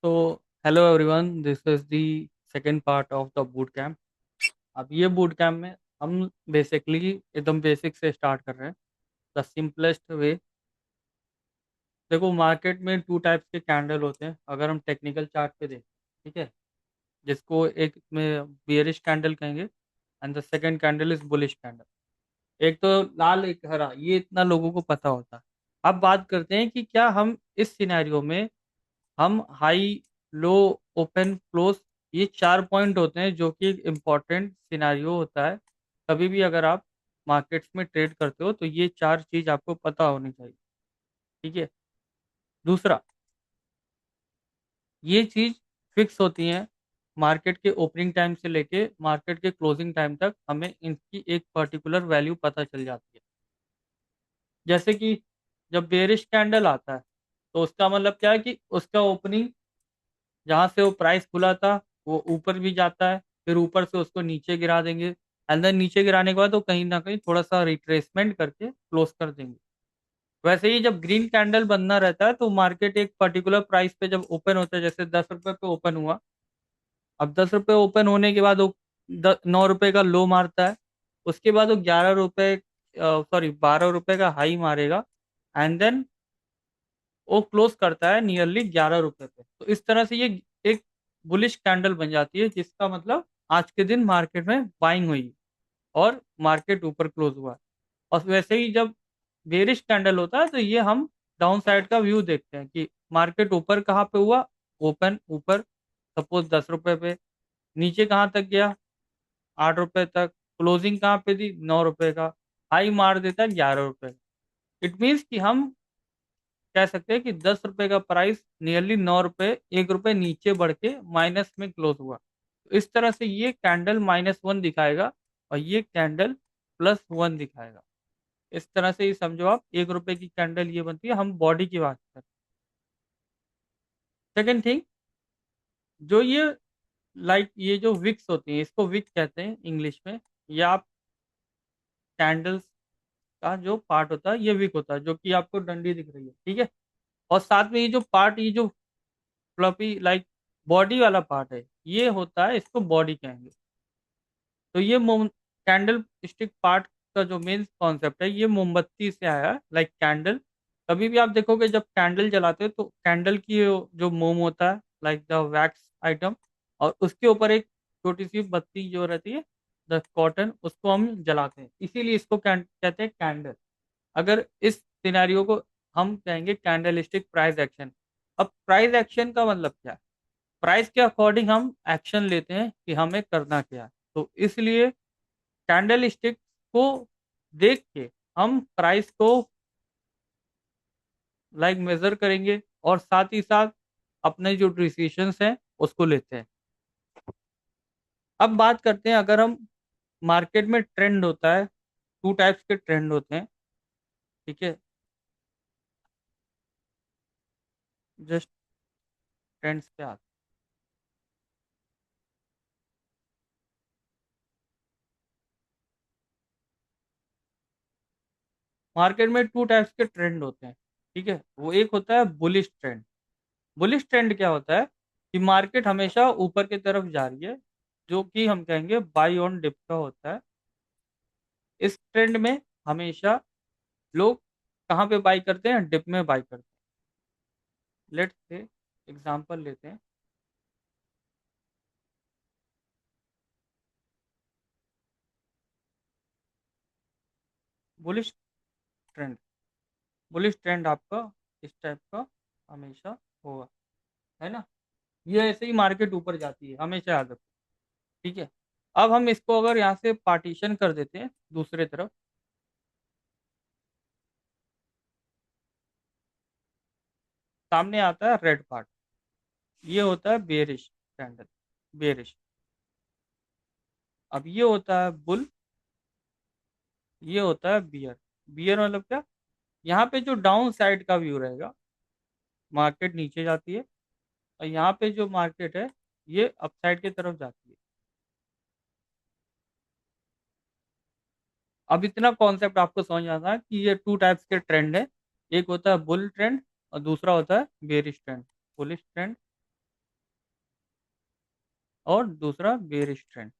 तो hello everyone, this is the second part of the boot camp. अब ये boot camp में हम बेसिकली एकदम बेसिक से स्टार्ट कर रहे हैं। The simplest way. देखो, मार्केट में टू टाइप्स के कैंडल होते हैं अगर हम टेक्निकल चार्ट पे देखें। ठीक है, जिसको एक में बियरिश कैंडल कहेंगे and the second candle is bullish candle. एक तो लाल एक हरा, ये इतना लोगों को पता होता है। अब बात करते हैं कि क्या हम इस सिनेरियो में हम हाई, लो, ओपन, क्लोज, ये चार पॉइंट होते हैं जो कि एक इम्पॉर्टेंट सिनारियो होता है। कभी भी अगर आप मार्केट्स में ट्रेड करते हो तो ये चार चीज आपको पता होनी चाहिए। ठीक है। दूसरा, ये चीज फिक्स होती हैं मार्केट के ओपनिंग टाइम से लेके मार्केट के क्लोजिंग टाइम तक, हमें इनकी एक पर्टिकुलर वैल्यू पता चल जाती है। जैसे कि जब बेरिश कैंडल आता है तो उसका मतलब क्या है कि उसका ओपनिंग जहां से वो प्राइस खुला था वो ऊपर भी जाता है, फिर ऊपर से उसको नीचे गिरा देंगे। एंड देन नीचे गिराने के बाद वो कहीं ना कहीं थोड़ा सा रिट्रेसमेंट करके क्लोज कर देंगे। वैसे ही जब ग्रीन कैंडल बनना रहता है तो मार्केट एक पर्टिकुलर प्राइस पे जब ओपन होता है, जैसे 10 रुपए पे ओपन हुआ। अब 10 रुपए ओपन होने के बाद वो 9 रुपए का लो मारता है। उसके बाद वो 11 रुपए, सॉरी 12 रुपए का हाई मारेगा। एंड देन वो क्लोज करता है नियरली 11 रुपए पे। तो इस तरह से ये एक बुलिश कैंडल बन जाती है, जिसका मतलब आज के दिन मार्केट में बाइंग हुई और मार्केट ऊपर क्लोज हुआ। और वैसे ही जब बेरिश कैंडल होता है तो ये हम डाउन साइड का व्यू देखते हैं कि मार्केट ऊपर कहाँ पे हुआ, ओपन ऊपर, सपोज 10 रुपए पे। नीचे कहाँ तक गया, 8 रुपए तक। क्लोजिंग कहाँ पे थी, 9 रुपए का। हाई मार देता है 11 रुपए। इट मीन्स कि हम कह सकते हैं कि 10 रुपए का प्राइस नियरली 9 रुपए, 1 रुपए नीचे बढ़ के माइनस में क्लोज हुआ। तो इस तरह से ये कैंडल -1 दिखाएगा और ये कैंडल +1 दिखाएगा। इस तरह से ही समझो आप, 1 रुपए की कैंडल ये बनती है। हम बॉडी की बात करें। सेकेंड थिंग, जो ये लाइक ये जो विक्स होती है, इसको विक कहते हैं इंग्लिश में। या आप कैंडल्स का जो पार्ट होता है ये विक होता है, जो कि आपको डंडी दिख रही है। ठीक है। और साथ में ये जो पार्ट, ये जो फ्लफी लाइक बॉडी वाला पार्ट है, ये होता है, इसको बॉडी कहेंगे। तो ये कैंडल स्टिक पार्ट का जो मेन कॉन्सेप्ट है, ये मोमबत्ती से आया है। लाइक कैंडल, कभी भी आप देखोगे जब कैंडल जलाते हो तो कैंडल की जो मोम होता है, लाइक द वैक्स आइटम, और उसके ऊपर एक छोटी सी बत्ती जो रहती है, द कॉटन, उसको हम जलाते हैं, इसीलिए इसको कहते हैं कैंडल। अगर इस सिनेरियो को हम कहेंगे कैंडल स्टिक प्राइस एक्शन। अब प्राइस एक्शन का मतलब क्या है? प्राइस के अकॉर्डिंग हम एक्शन लेते हैं कि हमें करना क्या है। तो इसलिए कैंडल स्टिक को देख के हम प्राइस को लाइक मेजर करेंगे और साथ ही साथ अपने जो डिसीशंस हैं उसको लेते हैं। अब बात करते हैं, अगर हम मार्केट में ट्रेंड होता है, टू टाइप्स के ट्रेंड होते हैं। ठीक है, जस्ट ट्रेंड्स पे आते हैं। मार्केट में टू टाइप्स के ट्रेंड होते हैं। ठीक है, वो एक होता है बुलिश ट्रेंड। बुलिश ट्रेंड क्या होता है कि मार्केट हमेशा ऊपर की तरफ जा रही है, जो कि हम कहेंगे बाई ऑन डिप का होता है। इस ट्रेंड में हमेशा लोग कहाँ पे बाई करते हैं, डिप में बाई करते हैं। लेट्स से एग्जांपल लेते हैं। बुलिश ट्रेंड, बुलिश ट्रेंड आपका इस टाइप का हमेशा होगा, है ना। ये ऐसे ही मार्केट ऊपर जाती है, हमेशा याद रखो। ठीक है। अब हम इसको अगर यहाँ से पार्टीशन कर देते हैं दूसरे तरफ, सामने आता है रेड पार्ट। ये होता है बेरिश कैंडल, बेरिश। अब ये होता है बुल, ये होता है बियर। बियर मतलब क्या? यहाँ पे जो डाउन साइड का व्यू रहेगा, मार्केट नीचे जाती है, और यहाँ पे जो मार्केट है ये अप साइड की तरफ जाती है। अब इतना कॉन्सेप्ट आपको समझ आता है कि ये टू टाइप्स के ट्रेंड है। एक होता है बुल ट्रेंड और दूसरा होता है बेरिश ट्रेंड, बुलिश ट्रेंड और दूसरा bearish trend.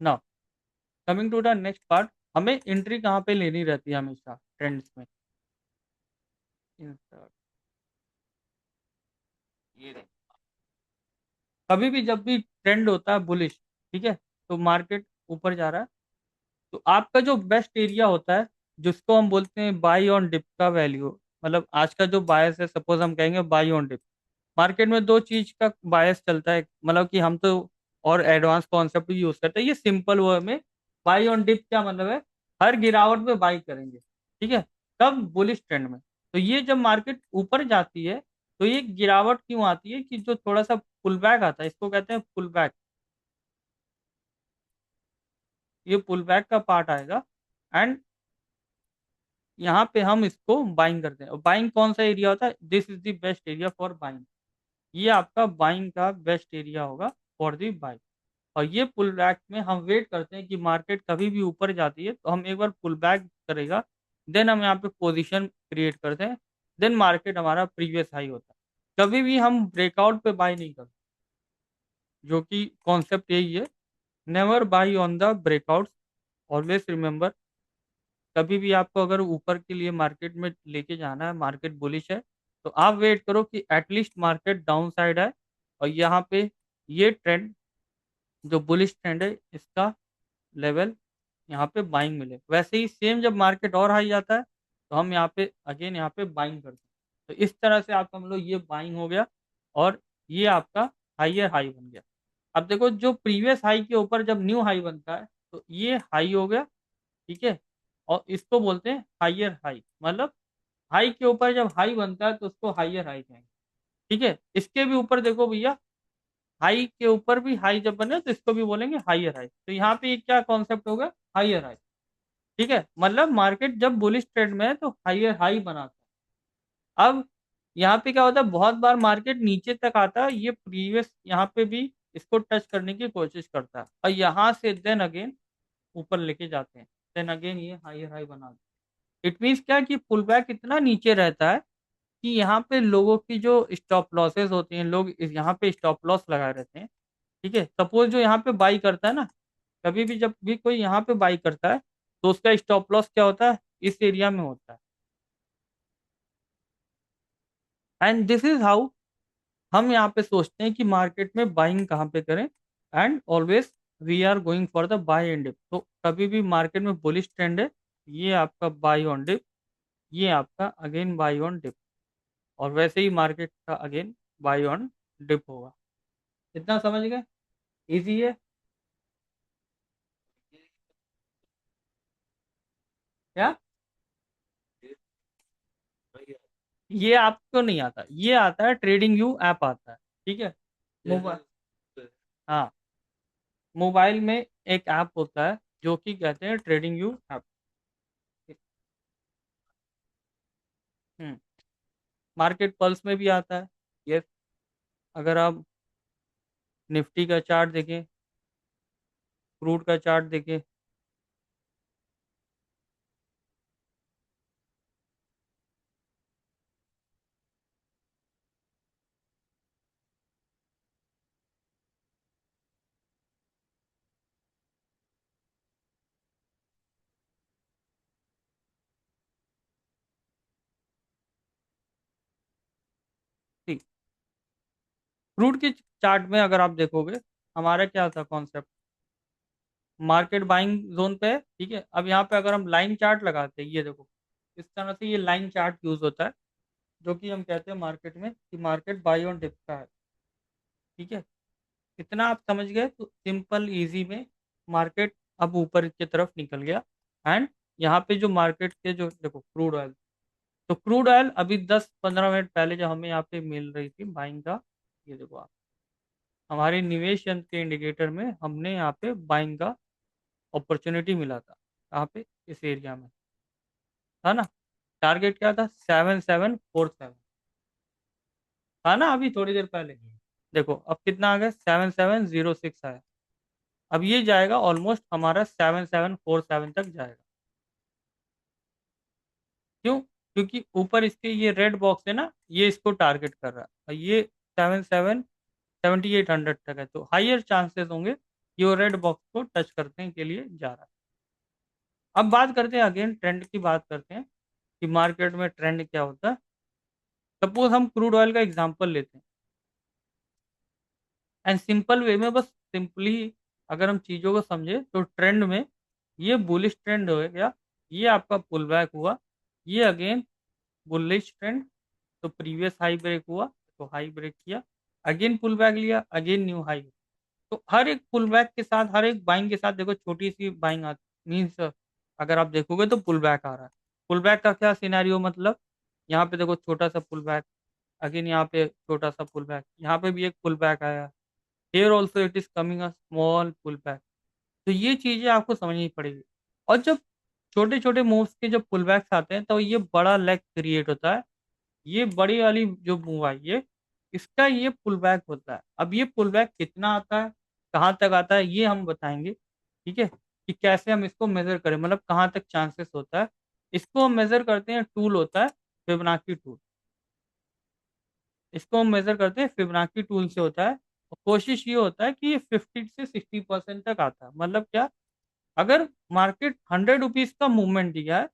Now coming to the next part, हमें एंट्री कहाँ पे लेनी रहती है हमेशा ट्रेंड्स में। Insert, ये देखो, कभी भी जब भी ट्रेंड होता है बुलिश, ठीक है, तो मार्केट ऊपर जा रहा है, तो आपका जो बेस्ट एरिया होता है, जिसको हम बोलते हैं बाई ऑन डिप का वैल्यू, मतलब आज का जो बायस है, सपोज हम कहेंगे बाई ऑन डिप। मार्केट में दो चीज का बायस चलता है, मतलब कि हम तो और एडवांस कॉन्सेप्ट भी यूज करते हैं, ये सिंपल वर्ड में बाई ऑन डिप क्या मतलब है, हर गिरावट में बाई करेंगे, ठीक है, कब बुलिश ट्रेंड में। तो ये जब मार्केट ऊपर जाती है, तो ये गिरावट क्यों आती है कि जो थोड़ा सा पुल बैक आता है, इसको कहते हैं पुल बैक, ये पुल बैक का पार्ट आएगा, एंड यहाँ पे हम इसको बाइंग करते हैं। और बाइंग कौन सा एरिया होता है, this is the best area for buying, ये आपका बाइंग का बेस्ट एरिया होगा फॉर दी बाइंग। और ये पुल बैक में हम वेट करते हैं कि मार्केट कभी भी ऊपर जाती है तो हम एक बार पुल बैक करेगा, देन हम यहाँ पे पोजीशन क्रिएट करते हैं, देन मार्केट हमारा प्रीवियस हाई होता है। कभी भी हम ब्रेकआउट पे बाय नहीं करते, जो कि कॉन्सेप्ट यही है, never by on the breakouts, always remember. कभी भी आपको अगर ऊपर के लिए मार्केट में लेके जाना है, मार्केट बुलिश है, तो आप वेट करो कि एटलीस्ट मार्केट डाउन साइड है, और यहाँ पे ये ट्रेंड, जो बुलिश ट्रेंड है, इसका लेवल यहाँ पे बाइंग मिले। वैसे ही सेम जब मार्केट और हाई जाता है, तो हम यहाँ पे अगेन यहाँ पे बाइंग करते हैं। तो इस तरह से आप समझ लो ये बाइंग हो गया, और ये आपका हाइयर हाई बन गया। अब देखो, जो प्रीवियस हाई के ऊपर जब न्यू हाई बनता है, तो ये हाई हो गया, ठीक है, और इसको बोलते हैं हाइयर हाई, मतलब हाई के ऊपर जब हाई बनता है तो उसको हाइयर हाई कहेंगे, ठीक है। इसके भी ऊपर देखो भैया, हाई के ऊपर भी हाई जब बने तो इसको भी बोलेंगे हाइयर हाई। तो यहाँ पे ये क्या कॉन्सेप्ट होगा, हाइयर हाई, ठीक है, मतलब मार्केट जब बुलिश ट्रेंड में है तो हाइयर हाई बनाता है। अब यहाँ पे क्या होता है, बहुत बार मार्केट नीचे तक आता है, ये प्रीवियस यहाँ पे भी इसको टच करने की कोशिश करता है, और यहाँ से देन अगेन ऊपर लेके जाते हैं, देन अगेन ये हाइयर हाई बनाते हैं। इट मीन्स क्या कि पुल बैक इतना नीचे रहता है कि यहाँ पे लोगों की जो स्टॉप लॉसेस होती हैं, लोग यहाँ पे स्टॉप लॉस लगाए रहते हैं, ठीक है। सपोज जो यहाँ पे बाई करता है ना, कभी भी जब भी कोई यहाँ पे बाई करता है, तो उसका स्टॉप लॉस क्या होता है, इस एरिया में होता है। एंड दिस इज हाउ हम यहाँ पे सोचते हैं कि मार्केट में बाइंग कहाँ पे करें, and always we are going for the buy and dip. तो कभी भी मार्केट में बुलिश ट्रेंड है, ये आपका बाय ऑन डिप, ये आपका अगेन बाय ऑन डिप, और वैसे ही मार्केट का अगेन बाय ऑन डिप होगा। इतना समझ गए, इजी है क्या। ये आपको नहीं आता, ये आता है ट्रेडिंग व्यू ऐप आता है, ठीक है। मोबाइल, हाँ, मोबाइल में एक ऐप होता है जो कि कहते हैं ट्रेडिंग व्यू ऐप। हम्म, मार्केट पल्स में भी आता है, यस। अगर आप निफ्टी का चार्ट देखें, क्रूड का चार्ट देखें, ठीक, क्रूड के चार्ट में अगर आप देखोगे, हमारा क्या था कॉन्सेप्ट, मार्केट बाइंग जोन पे है, ठीक है। अब यहाँ पे अगर हम लाइन चार्ट लगाते हैं, ये देखो, इस तरह से ये लाइन चार्ट यूज होता है, जो कि हम कहते हैं मार्केट में कि मार्केट बाई ऑन डिप का है, ठीक है। इतना आप समझ गए तो सिंपल इजी में मार्केट अब ऊपर की तरफ निकल गया। एंड यहाँ पे जो मार्केट के जो देखो क्रूड ऑयल, तो क्रूड ऑयल अभी 10-15 मिनट पहले जो हमें यहाँ पे मिल रही थी बाइंग का, ये देखो आप, हमारे निवेश यंत्र के इंडिकेटर में हमने यहाँ पे बाइंग का अपॉर्चुनिटी मिला था, यहाँ पे इस एरिया में था ना। टारगेट क्या था, 7747 था ना, अभी थोड़ी देर पहले। देखो अब कितना आ गया, 7706 आया। अब ये जाएगा ऑलमोस्ट हमारा 7747 तक जाएगा। क्यों, क्योंकि ऊपर इसके ये रेड बॉक्स है ना, ये इसको टारगेट कर रहा है, और ये 7800 तक है, तो हायर चांसेस होंगे कि वो रेड बॉक्स को टच करने के लिए जा रहा है। अब बात करते हैं, अगेन ट्रेंड की बात करते हैं कि मार्केट में ट्रेंड क्या होता है। सपोज हम क्रूड ऑयल का एग्जांपल लेते हैं, एंड सिंपल वे में, बस सिंपली अगर हम चीज़ों को समझे तो ट्रेंड में ये बुलिश ट्रेंड हो गया, ये आपका पुल बैक हुआ, ये अगेन बुलिश ट्रेंड, तो प्रीवियस हाई ब्रेक हुआ, तो हाई ब्रेक किया, अगेन पुल बैक लिया, अगेन न्यू हाई। तो हर एक पुल बैक के साथ, हर एक बाइंग के साथ देखो छोटी सी बाइंग आती मीन्स, अगर आप देखोगे तो पुल बैक आ रहा है। पुल बैक का क्या सिनेरियो, मतलब यहाँ पे देखो छोटा सा पुल बैक, अगेन यहाँ पे छोटा सा पुल बैक, यहाँ पे भी एक पुल बैक आया, here also it is coming a small pull back. तो ये चीजें आपको समझनी पड़ेगी। और जब छोटे छोटे मूव्स के जब पुल बैक्स आते हैं तो ये बड़ा लेग क्रिएट होता है, ये बड़ी वाली जो मूव आई है, इसका ये पुल बैक होता है। अब ये पुल बैक कितना आता है, कहाँ तक आता है, ये हम बताएंगे, ठीक है, कि कैसे हम इसको मेजर करें, मतलब कहाँ तक चांसेस होता है। इसको हम मेजर करते हैं, टूल होता है फिबोनाची टूल, इसको हम मेजर करते हैं फिबोनाची टूल से होता है। और कोशिश ये होता है कि ये 50 से 60% तक आता है। मतलब क्या, अगर मार्केट 100 रुपीज का मूवमेंट दिया है,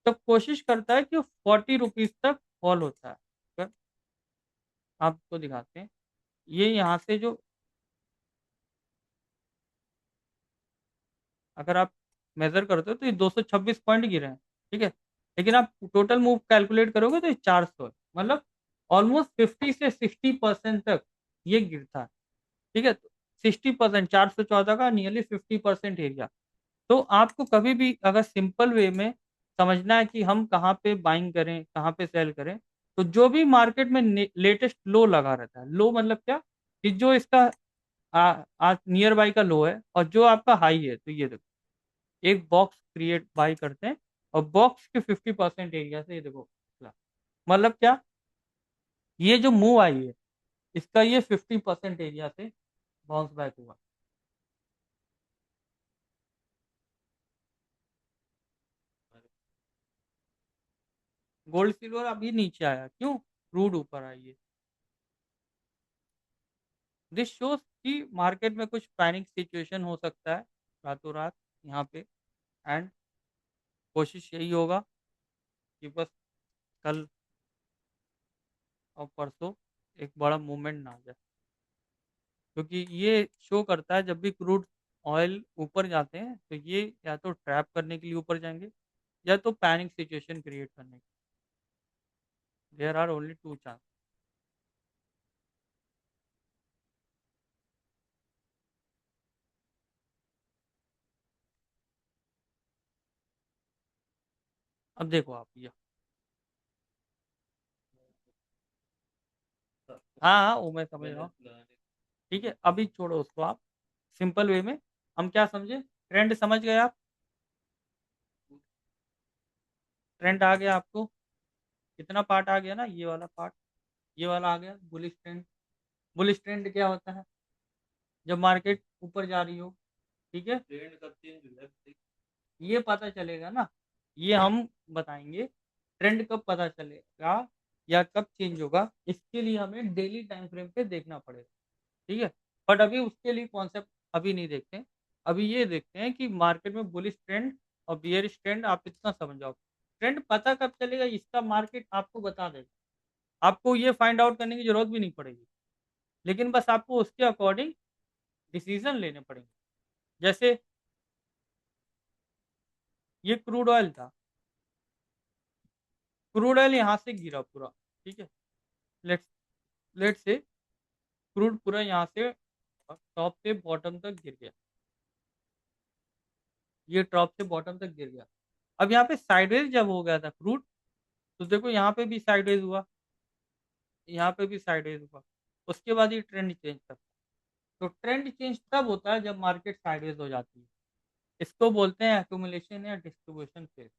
तो कोशिश करता है कि 40 रुपीज तक फॉल होता है। अगर आपको दिखाते हैं, ये यहाँ से जो, अगर आप मेजर करते हो तो ये 226 पॉइंट गिरे हैं, ठीक है, लेकिन आप टोटल मूव कैलकुलेट करोगे तो ये 400 है। मतलब ऑलमोस्ट 50 से 60% तक ये गिरता है, ठीक है। 60%, 414 का नियरली 50% एरिया। तो आपको कभी भी अगर सिंपल वे में समझना है कि हम कहाँ पे बाइंग करें, कहाँ पे सेल करें, तो जो भी मार्केट में लेटेस्ट लो लगा रहता है, लो मतलब क्या, कि जो इसका नियर बाई का लो है और जो आपका हाई है, तो ये देखो एक बॉक्स क्रिएट बाई करते हैं, और बॉक्स के 50% एरिया से ये देखो निकला। मतलब क्या, ये जो मूव आई है, इसका ये 50% एरिया से बाउंस बैक हुआ। गोल्ड सिल्वर अभी नीचे आया, क्यों, क्रूड ऊपर आई है। दिस शोज कि मार्केट में कुछ पैनिक सिचुएशन हो सकता है रातों रात यहाँ पे। एंड कोशिश यही होगा कि बस कल और परसों एक बड़ा मूवमेंट ना आ जाए, क्योंकि ये शो करता है जब भी क्रूड ऑयल ऊपर जाते हैं तो ये या तो ट्रैप करने के लिए ऊपर जाएंगे, या तो पैनिक सिचुएशन क्रिएट करने के। There are only two chance. अब देखो आप ये, हाँ हाँ वो मैं समझ रहा हूँ, ठीक है, अभी छोड़ो उसको आप। सिंपल वे में हम क्या समझे, ट्रेंड समझ गए आप, ट्रेंड आ गया आपको, कितना पार्ट आ गया ना, ये वाला पार्ट, ये वाला आ गया बुलिश ट्रेंड। बुलिश ट्रेंड क्या होता है, जब मार्केट ऊपर जा रही हो, ठीक है, ट्रेंड कब चेंज हुआ है ये पता चलेगा ना, ये हम बताएंगे। ट्रेंड कब पता चलेगा या कब चेंज होगा, इसके लिए हमें डेली टाइम फ्रेम पे देखना पड़ेगा, ठीक है। बट अभी उसके लिए कॉन्सेप्ट अभी नहीं देखते हैं। अभी ये देखते हैं कि मार्केट में बुलिश ट्रेंड और बियरिश ट्रेंड आप इतना समझ जाओ। ट्रेंड पता कब चलेगा, इसका मार्केट आपको बता देगा, आपको ये फाइंड आउट करने की जरूरत भी नहीं पड़ेगी, लेकिन बस आपको उसके अकॉर्डिंग डिसीजन लेने पड़ेंगे। जैसे ये क्रूड ऑयल था, क्रूड ऑयल यहाँ से गिरा पूरा, ठीक है, लेट्स लेट से क्रूड पूरा यहाँ से टॉप से बॉटम तक गिर गया, ये टॉप से बॉटम तक गिर गया। अब यहाँ पे साइडवेज जब हो गया था क्रूड, तो देखो यहाँ पे भी साइडवेज हुआ, यहाँ पे भी साइडवेज हुआ, उसके बाद ये ट्रेंड चेंज करता है। तो ट्रेंड चेंज तब होता है जब मार्केट साइडवेज हो जाती है, इसको बोलते हैं एक्यूमुलेशन या डिस्ट्रीब्यूशन फेज,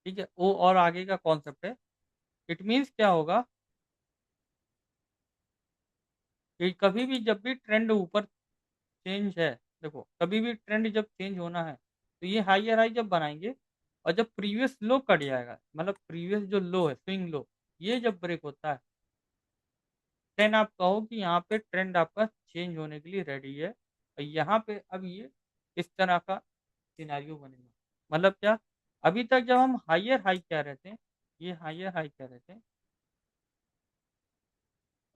ठीक है, वो और आगे का कॉन्सेप्ट है। इट मीन्स क्या होगा कि कभी भी जब भी ट्रेंड ऊपर चेंज है, देखो कभी भी ट्रेंड जब चेंज होना है, तो ये हाइयर हाई जब बनाएंगे, और जब प्रीवियस लो कट जाएगा, मतलब प्रीवियस जो लो है, स्विंग लो, ये जब ब्रेक होता है, देन आप कहो कि यहाँ पे ट्रेंड आपका चेंज होने के लिए रेडी है, और यहाँ पे अब ये इस तरह का सिनेरियो बनेगा। मतलब क्या, अभी तक जब हम हायर हाई कह रहे थे, ये हायर हाई कह रहे थे,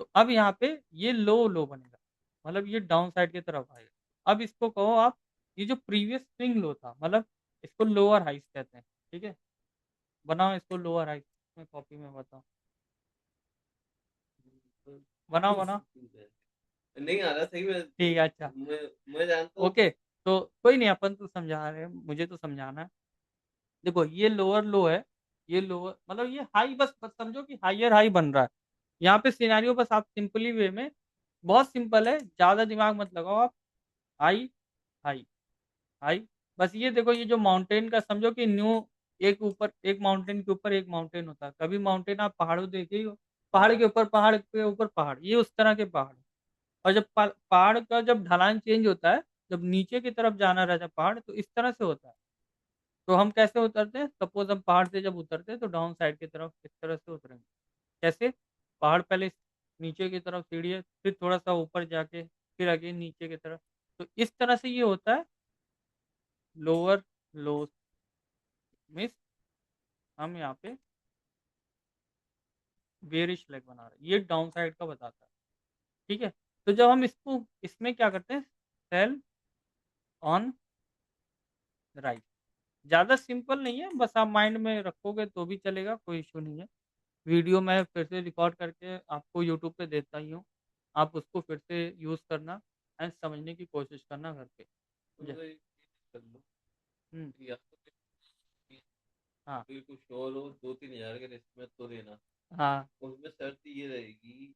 तो अब यहाँ पे ये लो लो बनेगा, मतलब ये डाउन साइड की तरफ आएगा। अब इसको कहो आप, ये जो प्रीवियस स्विंग लो था, मतलब इसको लोअर हाइस कहते हैं, ठीक है। बनाओ इसको लोअर हाइस में, कॉपी में बताओ, बनाओ बनाओ। नहीं आ रहा सही में। ठीक है, अच्छा। मैं जानता हूँ। ओके, तो कोई नहीं, अपन तो समझा रहे हैं, मुझे तो समझाना है। देखो ये लोअर लो है, ये लोअर मतलब ये हाई, बस समझो कि हायर हाई बन रहा है। यहाँ पे सिनेरियो बस आप सिंपली वे में, बहुत सिंपल है, ज्यादा दिमाग मत लगाओ आप। हाई हाई हाई, बस ये देखो, ये जो माउंटेन का समझो कि न्यू, एक ऊपर एक माउंटेन के ऊपर एक माउंटेन होता है, कभी माउंटेन आप पहाड़ों देखे ही हो, पहाड़ के ऊपर पहाड़ के ऊपर पहाड़, ये उस तरह के पहाड़। और जब पहाड़ का जब ढलान चेंज होता है, जब नीचे की तरफ जाना रहता है पहाड़, तो इस तरह से होता है। तो हम कैसे उतरते हैं, सपोज हम पहाड़ से जब उतरते हैं तो डाउन साइड की तरफ इस तरह से उतरेंगे। कैसे, पहाड़ पहले नीचे की तरफ सीढ़ी है, फिर थोड़ा सा ऊपर जाके फिर अगेन नीचे की तरफ, तो इस तरह से ये होता है लोअर लो मिस। हम यहाँ पे बेरिश लेग बना रहे हैं, ये डाउन साइड का बताता है, ठीक है। तो जब हम इसको इसमें क्या करते हैं, सेल ऑन राइट, ज़्यादा सिंपल नहीं है, बस आप माइंड में रखोगे तो भी चलेगा, कोई इशू नहीं है। वीडियो मैं फिर से रिकॉर्ड करके आपको यूट्यूब पे देता ही हूँ, आप उसको फिर से यूज़ करना एंड समझने की कोशिश करना घर पे। तो एक चीज कर लो, हम्म। या तो हाँ फिर कुछ और हो, 2-3 हजार के रिस्क में तो लेना। हाँ। उसमें शर्त ये रहेगी।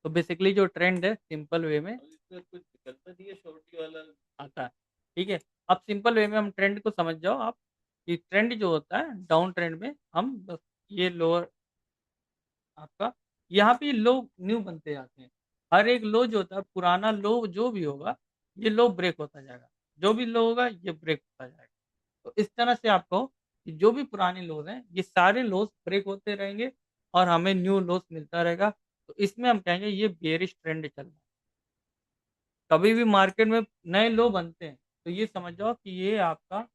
तो बेसिकली जो ट्रेंड है सिंपल वे में और इसमें कुछ विकल्प नहीं है शॉर्टी वाला। आता है, ठीक है। अब सिंपल वे में हम ट्रेंड को समझ जाओ आप, कि ट्रेंड जो होता है डाउन ट्रेंड में, हम बस ये लोअर आपका, यहाँ पे लो न्यू बनते जाते हैं। हर एक लो जो होता है, पुराना लो जो भी होगा, ये लो ब्रेक होता जाएगा, जो भी लो होगा ये ब्रेक होता जाएगा। तो इस तरह से आप कहो कि जो भी पुराने लोज हैं, ये सारे लोज ब्रेक होते रहेंगे और हमें न्यू लोज मिलता रहेगा। तो इसमें हम कहेंगे ये बेरिश ट्रेंड चल रहा है। कभी भी मार्केट में नए लो बनते हैं, तो ये समझ जाओ कि ये आपका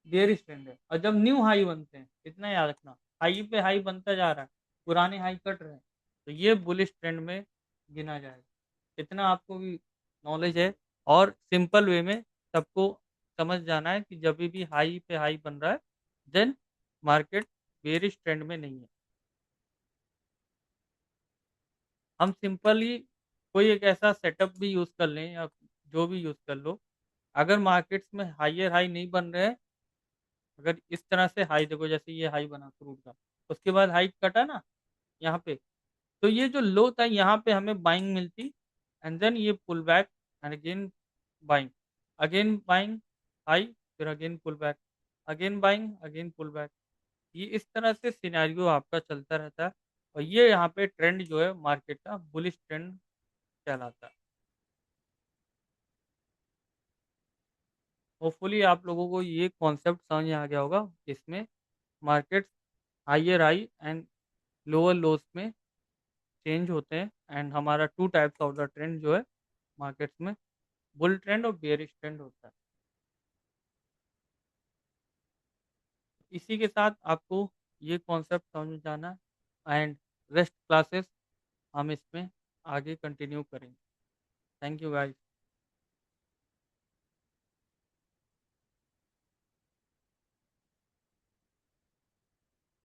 बेयरिश ट्रेंड है। और जब न्यू हाई बनते हैं, इतना याद रखना, हाई पे हाई बनता जा रहा है, पुराने हाई कट रहे हैं, तो ये बुलिश ट्रेंड में गिना जाएगा। इतना आपको भी नॉलेज है, और सिंपल वे में सबको समझ जाना है कि जब भी हाई पे हाई बन रहा है, देन मार्केट बेयरिश ट्रेंड में नहीं है। हम सिंपली कोई एक ऐसा सेटअप भी यूज़ कर लें, या जो भी यूज़ कर लो, अगर मार्केट्स में हाइयर हाई नहीं बन रहे हैं, अगर इस तरह से हाई देखो, जैसे ये हाई बना क्रूड का, उसके बाद हाई कटा ना यहाँ पे, तो ये जो लो था यहाँ पे हमें बाइंग मिलती, एंड देन ये pull back and again buying, again buying high, फिर again pull back, again buying again pull back. ये इस तरह से सिनेरियो आपका चलता रहता है, और ये यहाँ पे ट्रेंड जो है मार्केट का बुलिश ट्रेंड कहलाता है। होपफुली आप लोगों को ये कॉन्सेप्ट समझ में आ गया होगा, इसमें markets higher high and lower loss में चेंज होते हैं, एंड हमारा two types of the trend जो है मार्केट्स में, बुल ट्रेंड और बेयरिश ट्रेंड होता है। इसी के साथ आपको ये कॉन्सेप्ट समझ में जाना, एंड रेस्ट क्लासेस हम इसमें आगे कंटिन्यू करेंगे। Thank you guys.